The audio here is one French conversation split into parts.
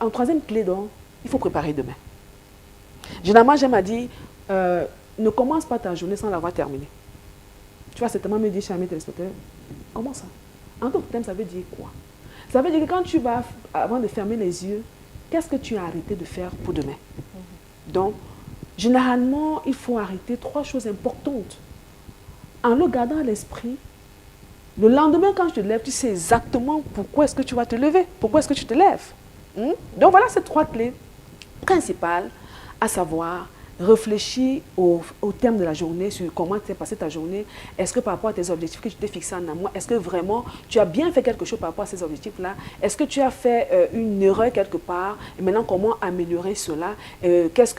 En troisième clé, donc, il faut préparer demain. Généralement, j'aime à dire, ne commence pas ta journée sans l'avoir terminée. Tu vas certainement me dire, cher ami téléspectateur, comment ça? En d'autres termes, ça veut dire quoi? Ça veut dire que quand tu vas, avant de fermer les yeux, qu'est-ce que tu as arrêté de faire pour demain? Donc, généralement, il faut arrêter 3 choses importantes. En le gardant à l'esprit, le lendemain, quand tu te lèves, tu sais exactement pourquoi est-ce que tu vas te lever, pourquoi est-ce que tu te lèves. Donc voilà ces 3 clés principales, à savoir réfléchir au terme de la journée, sur comment tu as passé ta journée. Est-ce que par rapport à tes objectifs que tu t'es fixé en amont, est-ce que vraiment tu as bien fait quelque chose par rapport à ces objectifs-là? Est-ce que tu as fait une erreur quelque part? Et maintenant, comment améliorer cela? Qu'est-ce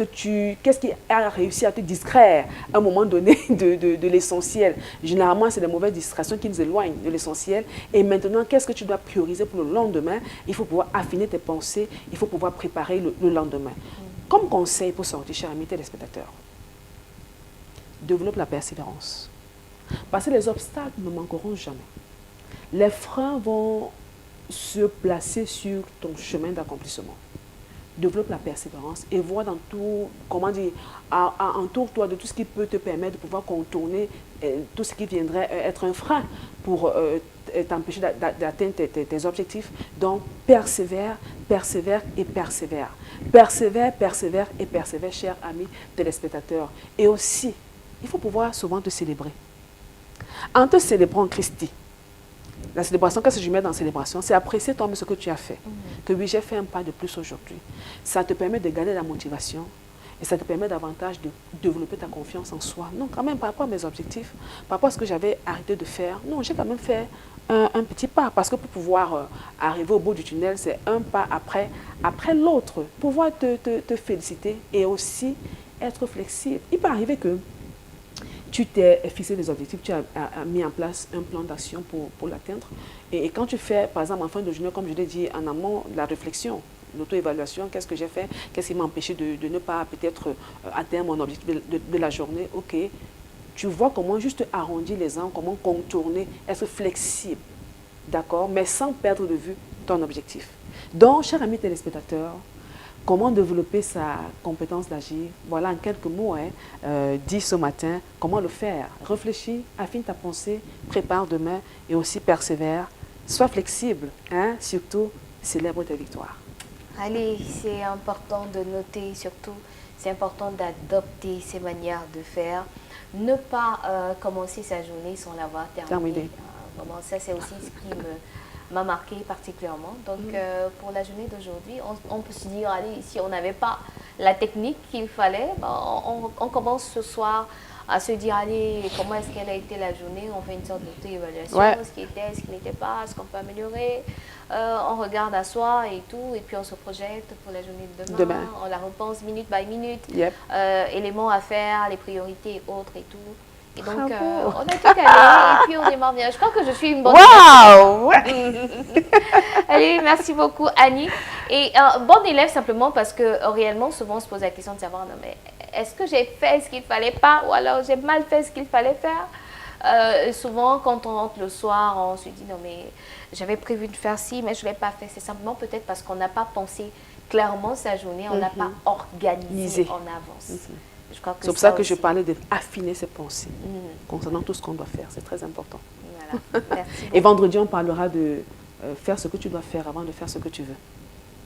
qui a réussi à te distraire à un moment donné de l'essentiel? Généralement, c'est des mauvaises distractions qui nous éloignent de l'essentiel. Et maintenant, qu'est-ce que tu dois prioriser pour le lendemain? Il faut pouvoir affiner tes pensées, il faut pouvoir préparer le lendemain. Comme conseil pour sortir, chers amis téléspectateurs, développe la persévérance. Parce que les obstacles ne manqueront jamais. Les freins vont se placer sur ton chemin d'accomplissement. Développe la persévérance et vois dans tout, comment dire, entoure-toi de tout ce qui peut te permettre de pouvoir contourner tout ce qui viendrait être un frein pour t'empêcher d'atteindre tes objectifs. Donc, persévère, persévère et persévère. Persévère, persévère et persévère, chers amis téléspectateurs. Et aussi, il faut pouvoir souvent te célébrer. En te célébrant Christi, la célébration, qu'est-ce que je mets dans la célébration? C'est apprécier toi-même ce que tu as fait. Que oui, j'ai fait un pas de plus aujourd'hui. Ça te permet de garder la motivation et ça te permet davantage de développer ta confiance en soi. Non, quand même, par rapport à mes objectifs, par rapport à ce que j'avais arrêté de faire, non, j'ai quand même fait un petit pas. Parce que pour pouvoir arriver au bout du tunnel, c'est un pas après l'autre. Pouvoir te féliciter et aussi être flexible. Il peut arriver que tu t'es fixé des objectifs, tu as mis en place un plan d'action pour l'atteindre. Et quand tu fais, par exemple, en fin de journée, comme je l'ai dit, en amont, la réflexion, l'auto-évaluation, qu'est-ce que j'ai fait, qu'est-ce qui m'a empêché de ne pas peut-être atteindre mon objectif de la journée, ok. Tu vois comment juste arrondir les angles, comment contourner, être flexible, d'accord, mais sans perdre de vue ton objectif. Donc, chers amis téléspectateurs, comment développer sa compétence d'agir? Voilà en quelques mots, dit ce matin, comment le faire? Réfléchis, affine ta pensée, prépare demain et aussi persévère. Sois flexible, surtout célèbre tes victoires. Allez, c'est important de noter, surtout, c'est important d'adopter ces manières de faire. Ne pas commencer sa journée sans l'avoir terminée. Vraiment, ça c'est aussi ce qui m'a marqué particulièrement. Donc, pour la journée d'aujourd'hui, on peut se dire, allez, si on n'avait pas la technique qu'il fallait, on commence ce soir à se dire, allez, comment est-ce qu'elle a été la journée? On fait une sorte d'auto-évaluation, ce qui était, ce qui n'était pas, ce qu'on peut améliorer. On regarde à soi et tout, et puis on se projette pour la journée de demain. On la repense minute by minute, éléments à faire, les priorités et autres et tout. Et donc, on a tout calé et puis on démarre bien. Je crois que je suis une bonne élève. Allez, merci beaucoup Annie. Et bonne élève simplement parce que réellement, souvent on se pose la question de savoir, non mais est-ce que j'ai fait ce qu'il ne fallait pas ou alors j'ai mal fait ce qu'il fallait faire? Souvent, quand on rentre le soir, on se dit, non mais j'avais prévu de faire ci, mais je ne l'ai pas fait. C'est simplement peut-être parce qu'on n'a pas pensé clairement sa journée, on n'a pas organisé en avance. C'est pour ça que je parlais d'affiner ses pensées concernant tout ce qu'on doit faire. C'est très important. Voilà. Merci beaucoup. Et vendredi, on parlera de faire ce que tu dois faire avant de faire ce que tu veux.